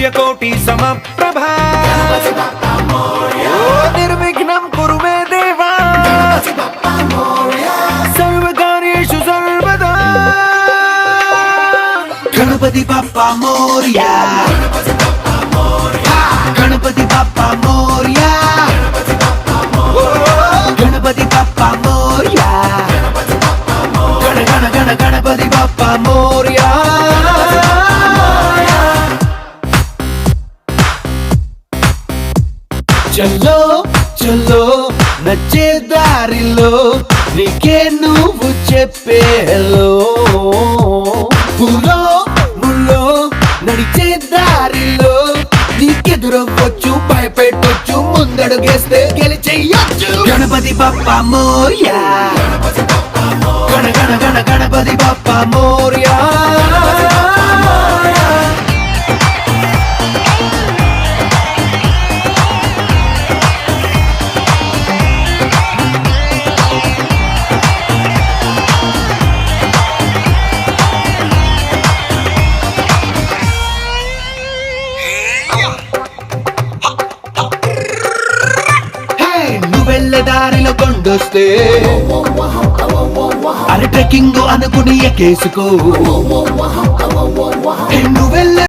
सूर्यकोटि समप्रभा निर्विघ्नं कुरु मे देवा सर्वकार्येषु सर्वदा गणपति बप्पा मोरया गणपति बप्पा मोरया गणपति बप्पा मोरया गण गण गण गणपति बप्पा मोरया చల్లో చల్లో నచ్చే దారిలో నీకే నువ్వు చెప్పే హలో ముల్లో ముల్లో నడిచే దారిలో నీకెదురవ్వచ్చు భయపెట్టొచ్చు ముందడుగేస్తే గెలిచేయొచ్చు గణపతి బప్పా మోరియా గణ గణ గణ గణపతి బప్పా మోరియా దారిలో కొండొస్తే అరే ట్రెక్కింగ్ అనుకుని ఎక్కేసుకో నువ్వెళ్ళ